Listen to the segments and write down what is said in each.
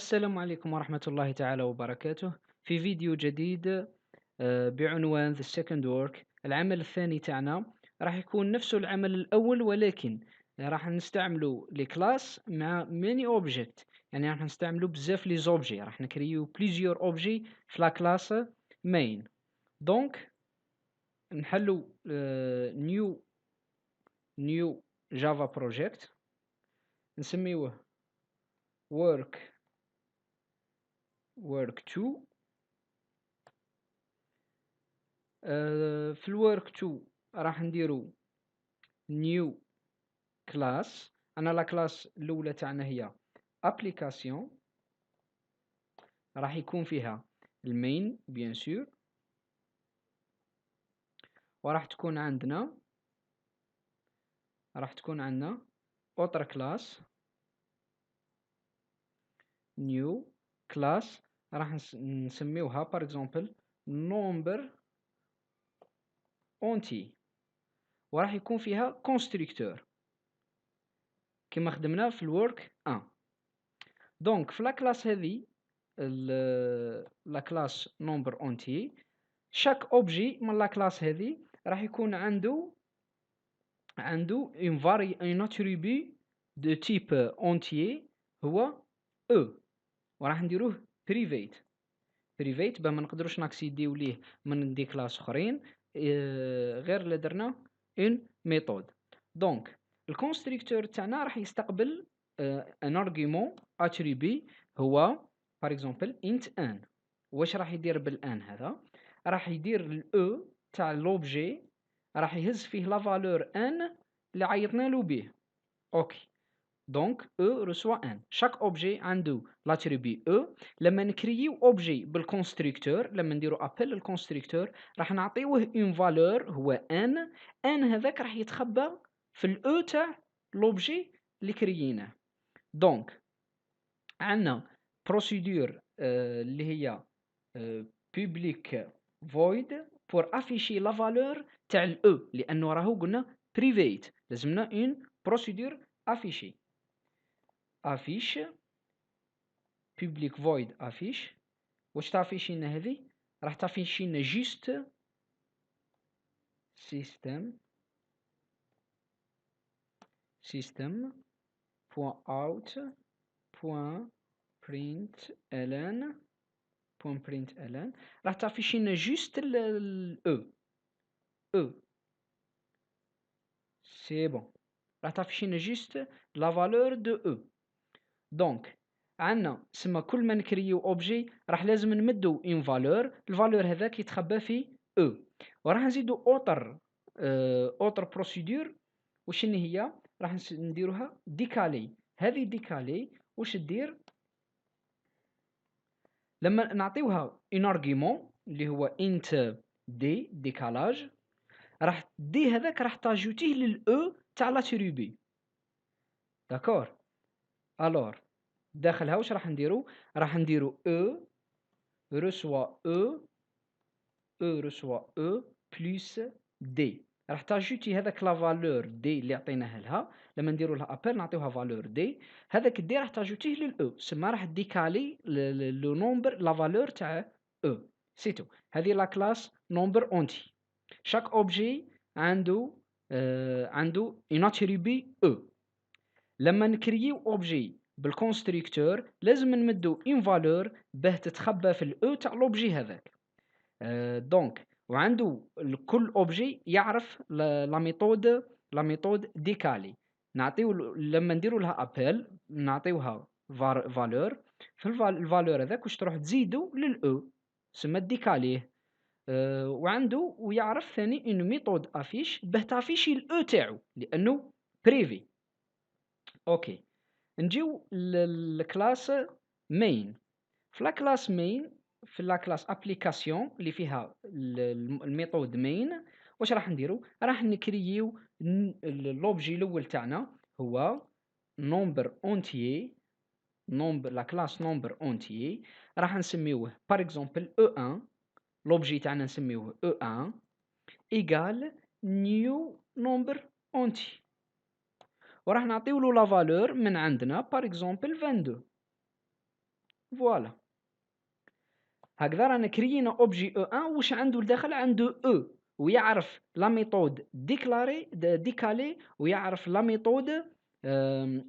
السلام عليكم ورحمة الله تعالى وبركاته. في فيديو جديد بعنوان The Second Work. العمل الثاني تاعنا راح يكون نفسه العمل الأول، ولكن راح نستعملوا لي كلاس مع ماني اوبجكت. يعني راح نستعملوا بزاف لي زوبجي، راح نكريو بليزيور اوبجي في لا كلاس مين. دونك نحلوا نيو جافا بروجيكت، نسميوه work 2. في الورك 2 راح نديرو نيو كلاس. انا لا كلاس الاولى تاعنا هي ابليكاسيون، راح يكون فيها المين بيان سور، وراح تكون عندنا اوتر كلاس نيو كلاس، راح نسميوها بار اكزومبل نومبر اونتي، وراح يكون فيها كونستركتور كما خدمنا في الورك 1. دونك في لا كلاس هذه لا كلاس نومبر اونتي، شاك اوبجي من لا كلاس هذه راح يكون عنده ان اتريبي دو تيب اونتيي هو او، وراح نديروه بريفيت باه ما نقدروش ناكسيديو ليه من دي كلاس اخرين، غير اللي درنا اون ميثود. دونك الكونستركتور تاعنا راح يستقبل ان ارغيومون اتريبي هو بار اكزومبل انت ان. واش راح يدير بالان هذا؟ راح يدير الاو تاع لوبجي، راح يهز فيه لا فالور ان اللي عيطنا له به. اوكي، دونك او reçoit ان. شاك اوبجي عنده لاتريبي او. لما نكرييو اوبجي بالكونستركتور، لما نديرو ابل للكونستركتور راح نعطيوه اون فالور هو ان هذاك راح يتخبى في الاو تاع لوبجي اللي كرييناه. دونك عندنا بروسيدور اللي هي public void pour afficher la valeur تاع الاو، لانه راهو قلنا private لازمنا اون بروسيدور افيش public void افيش. واش تعفيشي لنا هذه؟ راح تعفيشي لنا جوست system point out point println راح تعفيشي لنا جوست او سي بون، راح تعفيشي لنا جوست لا فالور دو او. دونك عندنا سما كل ما نكريو اوبجي راح لازم نمدو اون فالور، الفالور هذاك يتخبى في او، وراح نزيدو اوتر بروسيدور. واش هي؟ راح نديروها ديكالي. هذه ديكالي واش دير؟ لما نعطيوها ان ارغيومون اللي هو انت ديكالاج، راح دي هذاك راح تاجوتيه للاو تاع لاتريبي. داكور، الور داخلها واش راح نديرو؟ راح نديرو او reçoit E plus D. راح تاجوتي هذاك لا فالور دي اللي عطيناها لها. لما نديرو لها ابل نعطيوها فالور دي، هذاك دي راح تاجوتيه للاو، سما راح ديكالي لو نومبر لا فالور تاع او. سيتو، هذه لا كلاس نومبر اونتي. شاك اوبجي عنده اون اتريبي او. لما نكرييو اوبجي بالكونستركتور لازم نمدو اون فالور باه تتخبى في الاو تاع لوبجي هذاك. دونك وعنده كل اوبجي يعرف لا ميثود ديكالي. نعطيو لما نديرو لها ابل نعطيوها فالور، في الفالور هذاك واش تروح تزيدو للاو سما ديكاليه. وعنده ويعرف ثاني اون ميثود افيش باه تعفيشي الاو تاعو لانه بريفي. اوكي، نجيو للكلاس مين. في لا كلاس مين، في لا كلاس ابليكاسيون اللي فيها الميثود مين، واش راح نديرو؟ راح نكرييو لوبجي الاول تاعنا هو نومبر اونتيي، نومبر لا كلاس نومبر اونتيي، راح نسميوه بار اكزومبل او 1. لوبجي تاعنا نسميوه او 1 ايغال نيو نومبر اونتي، وراح نعطيو له لا فالور من عندنا بار اكزومبل 22. فوالا. هكذا رانا كريينا اوبجي او ان واش عنده لداخل، عنده او ويعرف لا ميثود ديكلاري ديكالي ويعرف لا ميثود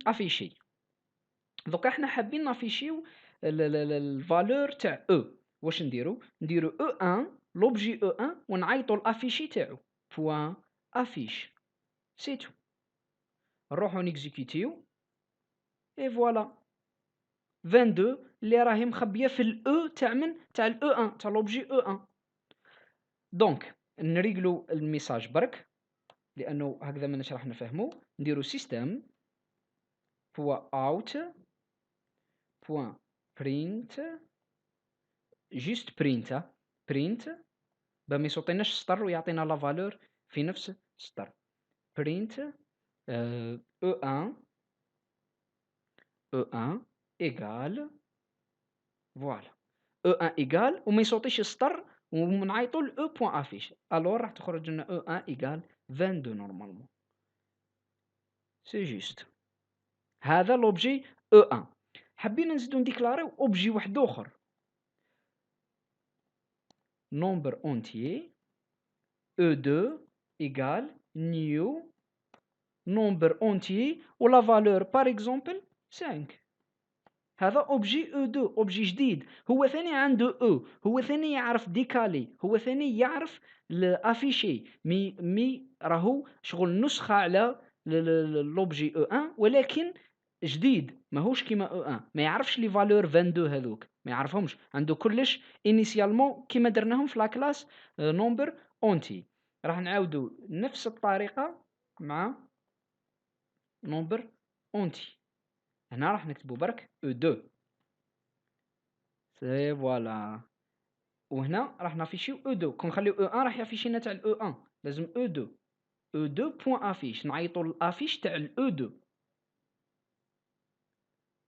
افيشي. دوكا حنا حابين نافيشيو الفالور تاع او، واش نديرو او ان لوبجي او ان ونعيطو الافيشي تاعو بوان افيش سي تو. نروحو نيكزيكوتيو اي فوالا 22 اللي راهي مخبيه في الاو تاع من تاع الاو ان تاع لوبجي او ان. دونك نريقلو الميساج برك لانه هكذا ماناش راح نفهمو. نديرو سيستم بوان اوت بوان برينت جوست برينت برينت ما يسوطيناش سطر ويعطينا لا فالور في نفس السطر. برينت او ان او ان ايغال فوالا او ان ايغال وما يسوطيش السطر ونعيطو ل او بوان افيش. الور راح تخرج لنا او ان ايغال 22 نورمالمون. سي جوست هذا لوبجي او ان. حبينا نزيدو نديكلاريو اوبجي واحد اخر nombre entier E2 égale new nombre entier و la valeur par exemple 5. هذا اوبجي E2 اوبجي جديد، هو ثاني عنده او، هو ثاني يعرف ديكالي، هو ثاني يعرف الافيشي مي راهو شغل نسخة على لوبجي E1 ولكن جديد ماهوش كيما او ان، ما يعرفش لي فالور 22 هذوك، ما يعرفهمش، عنده كلش انيسيالمون كيما درناهم في لاكلاس نومبر اونتي. راح نعاودو نفس الطريقة مع نومبر اونتي. هنا راح نكتبو برك او 2 سي فوالا، وهنا راح نافيشيو او 2 كون نخليو او 1 راح يافيشينا تاع الاو 1، لازم او 2 او 2 بوان افيش نعيطو للافيش تاع الاو 2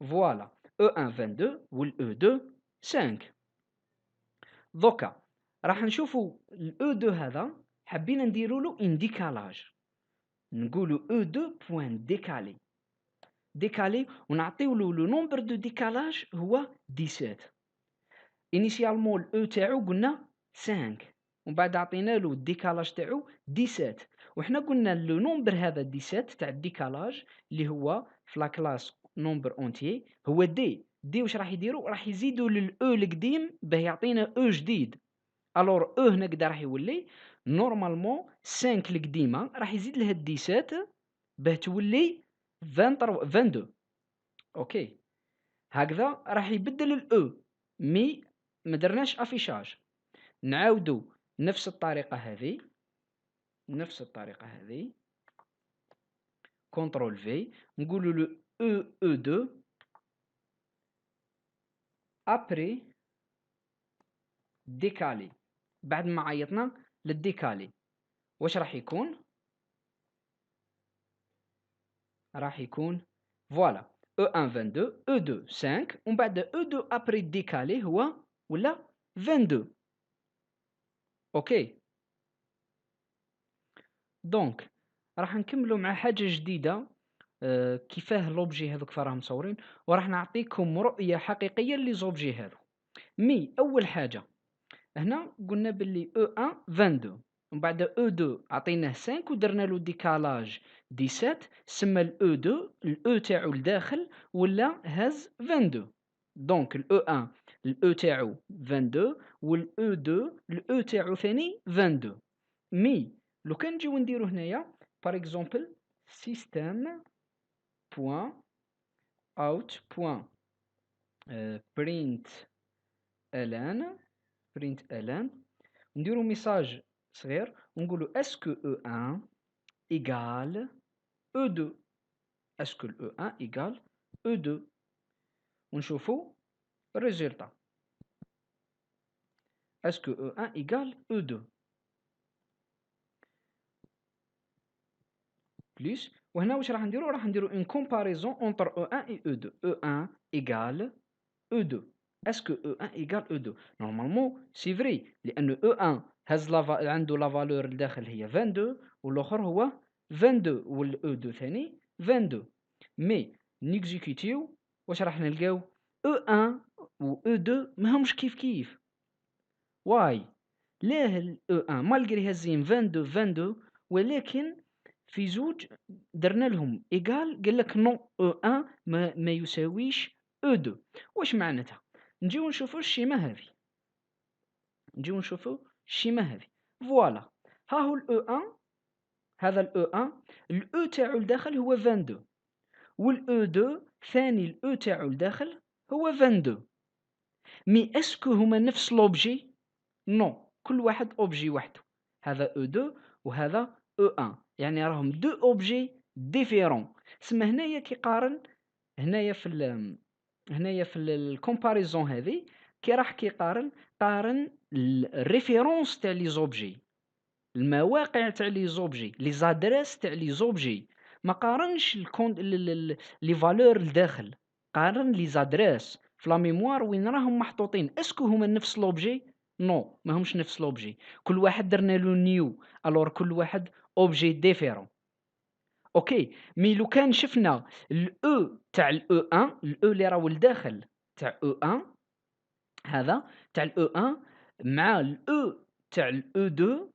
فوالا او 1 22 والاو 2 5. دوكا راح نشوفو الاو 2 هذا حبينا نديرولو ان ديكالاج، نقولو او 2 بوان ديكالي ديكالي ونعطيولو لو نومبر دو ديكالاج هو 17. انيسيالمون الاو تاعو قلنا 5 ومن بعد عطينالو الديكالاج تاعو 17 وحنا قلنا لو نومبر هذا 17 تاع الديكالاج اللي هو في لا كلاس نومبر اونتيي هو دي واش راح يديروا، راح يزيدوا للاو القديم باه يعطينا او جديد. الور او هنا كدا راح يولي نورمالمون 5 القديمه راح يزيد لها 17 باه تولي 22. اوكي هكذا راح يبدل الاو مي ما درناش افيشاج. نعاودو نفس الطريقه هذه كونترول في نقولوا له او 2 ابري ديكالي بعد ما عيطنا للديكالي واش راح يكون فوالا او 1 22 او 2 5 ومن بعد او 2 ابري ديكالي هو ولا 22. اوكي دونك راح نكملوا مع حاجه جديده كيفاه لوبجي هذوك راهم مصورين وراح نعطيكم رؤيه حقيقيه لي زوبجي هذو. مي اول حاجه هنا قلنا باللي او 1 22 ومن بعد او 2 عطيناه 5 ودرنا له ديكالاج 17 سما الاو 2 الاو تاعو لداخل ولا هاز 22. دونك الاو 1 الاو تاعو 22 والاو 2 الاو تاعو ثاني 22. مي لو كان نجيو نديرو هنايا باغ اكزومبل سيستم بوان اوت بوان برينت الان نديرو ميساج صغير ونقولو اسكو او 1 ايغال او 2 اسكو او 1 ايغال او 2 ونشوفو الريزلتا اسكو او 1 ايغال او 2 بليس. وهنا واش راح نديرو اون كومباريزون اونتر او 1 اي او 2 او 1 ايغال او 2 اسكو او 1 ايغال او 2 نورمالمون سي فري لانه او 1 هز عنده لا فالور الداخل هي 22 والاخر هو 22 والاو 2 ثاني 22. مي نيكزيكوتيو واش راح نلقاو او 1 و E2 ماهمش كيف كيف. واي؟ ليه ال E1 مالغري هازين 22 ولكن في زوج درنا لهم إيكال قال لك نو E1 ما يساويش E2. واش معناتها؟ نجيو نشوفوا الشيما هذه، نجيو نشوفوا الشيما هذه. فوالا، ها هو ال E1، هذا ال E1 ال E تاعو لداخل هو 22، وال E2 ثاني ال E تاعو لداخل هو 22. مي اسكو هما نفس لوبجي؟ نو، كل واحد اوبجي وحده. هذا E2 وهذا E1، يعني راهم دو اوبجي ديفيرون. سما هنايا كي قارن، هنايا في هنايا في الكومباريزون هذه كي راح قارن الريفيرونس تاع لي زوبجي، المواقع تاع لي زوبجي، لي زادريس تاع لي زوبجي. ما قارنش لي فالور لداخل، قارن لي زادريس في لا ميموار وين راهم محطوطين. اسكو هما نفس لوبجي؟ نو، ما همش نفس لوبجي، كل واحد درنا له نيو، الور كل واحد اوبجي ديفيرون. اوكي، مي لو كان شفنا الاو تاع الاو 1، الاو اللي راهو لداخل تاع او 1، هذا تاع الاو 1 مع الاو تاع الاو 2،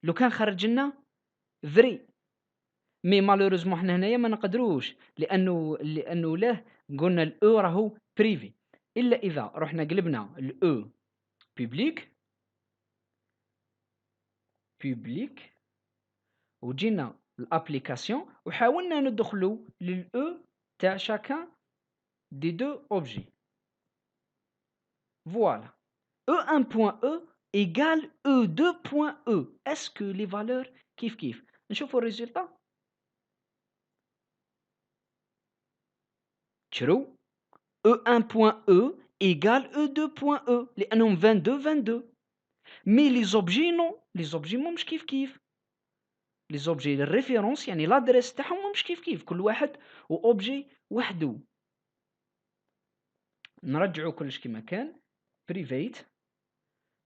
لو كان خرج لنا فري. مي مالوريزمون حنا هنايا ما نقدروش، لانه لاه قلنا الاو راهو بريفي. الا اذا رحنا قلبنا الاو بوبليك وجينا الابليكاسيون وحاولنا ندخلوا للاو تاع شاكان دي دو اوبجي. فوالا، E1.E égale E2.E. Est-ce que les valeurs كيف كيف؟ نشوفوا الريزلتا. تشرو E1.E égale E2.E لأنهم 22 22. مي لي زوبجي نو، لي زوبجي مش كيف كيف. لي زوبجي الريفيرونس يعني لادريس تاعهم مش كيف كيف، كل واحد واوبجي وحده. نرجعوا كلش كما كان بريفيت.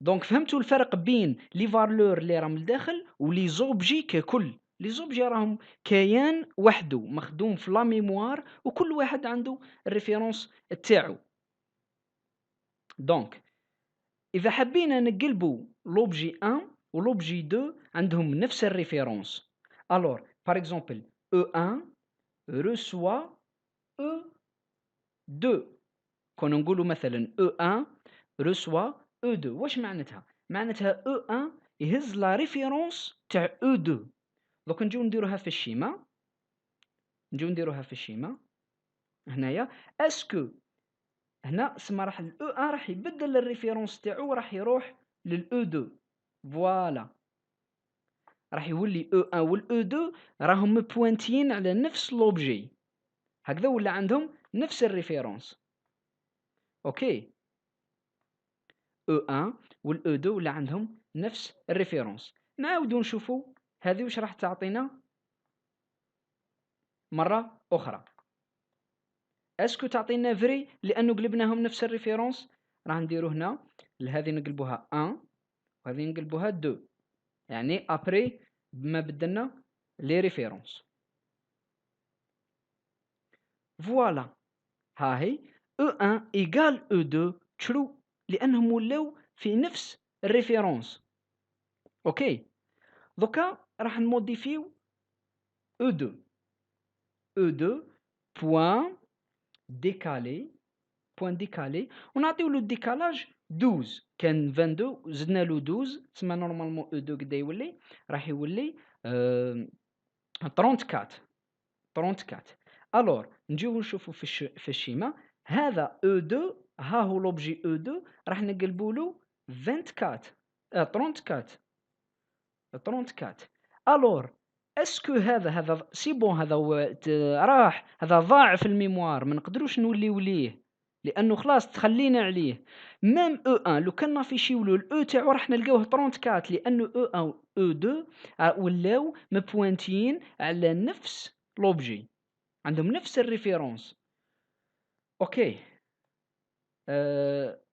دونك فهمتوا الفرق بين لي فالور اللي راهم لداخل ولي زوبجي ككل. لي زوبجي راهم كيان وحده مخدوم في لا ميموار وكل واحد عنده الريفيرونس تاعو. دونك اذا حبينا نقلبوا لوبجي 1 ولوبجي 2 عندهم نفس الريفيرونس، الور بار اكزومبل E1 reçoit E2. كون نقولوا مثلا E1 reçoit E2، واش معناتها؟ معناتها E1 يهز لا ريفيرونس تاع E2. دوك نجيو نديروها في الشيما، هنايا. اسكو هنا سما راح ال E1 راح يبدل الريفيرونس تاعو راح يروح لل E2. فوالا، راح يولي E1 وال E2 راهم مبوانتيين على نفس لوبجي، هكذا ولا عندهم نفس الريفيرونس. اوكي، E1 وال E2 ولا عندهم نفس الريفيرونس. نعاودو نشوفو هذه واش راح تعطينا مرة أخرى. اسكو تعطينا فري لأنه قلبناهم نفس الريفيرونس؟ راح نديرو هنا هذه نقلبوها 1 وهذه نقلبوها 2، يعني ابري ما بدلنا لي ريفيرونس. فوالا، ها هي E1 إيكال E2 تشرو لأنهم ولاو في نفس الريفيرونس. اوكي، دوكا راح نموديفيو E2 بوان ديكالي، بوان ديكالي ونعطيو له الديكالاج 12. كان 22 زدنا له 12، تسمى نورمالمون E2 قدا يولي؟ راح يولي 34. الور نجيو نشوفو في الشيما هذا E2، ها هو لوبجي E2 راح نقلبو له 24 34. الور اسكو هذا سي بون، هذا هو راح هذا ضاع في الميموار ما نقدروش نوليو ليه لانه خلاص تخلينا عليه. ميم E1 لو كان نافيشيو له الاو تاعو راح نلقاوه 34 لانه E1 و E2 ولاو مبوانتيين على نفس لوبجي، عندهم نفس الريفيرونس. اوكي،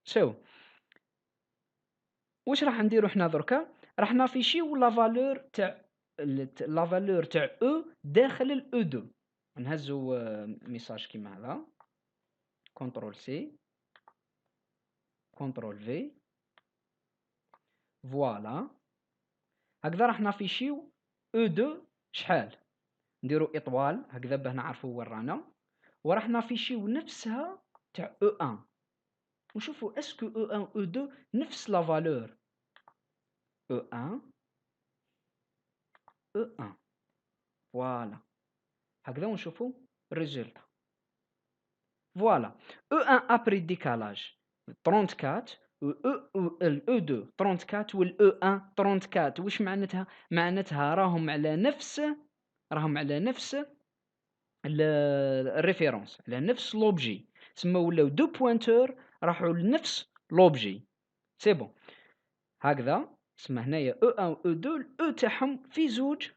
سو واش راح نديرو حنا دركا؟ راح نافيشيو لا فالور تاع او داخل الاو 2. نهزو ميساج كيما هذا كونترول سي كونترول في. فوالا هكذا راح نافيشيو او دو شحال، نديرو اطوال هكذا باه نعرفو وين رانا، وراح نافيشيو نفسها تاع او ان، ونشوفو اسكو او ان او دو نفس لا فالور. او ان او ان فوالا هكذا، ونشوفو الريزلتا. فوالا او ان ابري ديكالاج 34 و الاو 2 34 والاو 1 34. واش معناتها؟ معناتها راهم على نفس الريفيرونس، على نفس لوبجي، تسمى ولاو دو بوينتور راحوا لنفس لوبجي. سي بون هكذا. تسمى هنايا او 1 و او 2 الاو تاعهم في زوج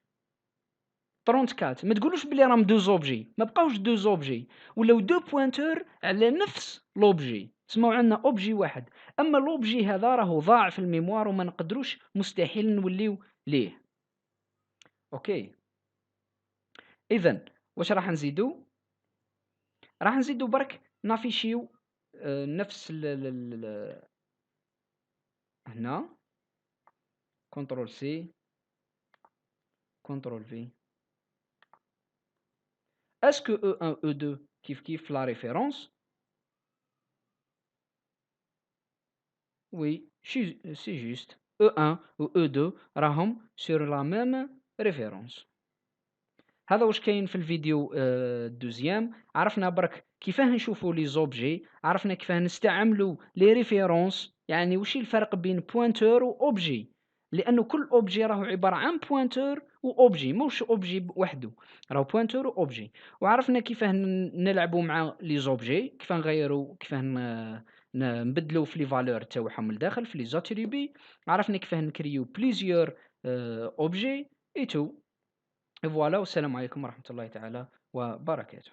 34. ما تقولوش بلي راهم دو زوبجي، ما بقاوش دو زوبجي، ولاو دو بوينتور على نفس لوبجي، تسمى عندنا اوبجي واحد. اما لوبجي هذا راهو ضاع في الميموار وما نقدروش، مستحيل نوليو ليه. اوكي، اذا واش راح نزيدو؟ راح نزيدو برك نافيشيو نفس هنا كنترول سي كنترول في. اسكو او 1 او 2 كيف لا ريفيرونس؟ وي سي جوست او 1 و او 2 راهم سور لا ميم ريفيرونس. هذا واش كاين في الفيديو الدوزيام. عرفنا برك كيفاه نشوفوا لي زوبجي، عرفنا كيفاه نستعملوا لي ريفيرونس، يعني وش الفرق بين بوينتور و اوبجي، لانه كل اوبجي راهو عباره عن بوينتور و اوبجي، موش اوبجي وحده، راهو بوينتور و اوبجي. وعرفنا كيفاه نلعبوا مع لي زوبجي، كيفاه نغيروا، كيفاه نبدلوا في لي فالور تاعهم لداخل في لي زاتريبي. عرفنا كيفاه نكريو بليزيور اوبجي اي تو. فوالا، والسلام عليكم ورحمة الله تعالى وبركاته.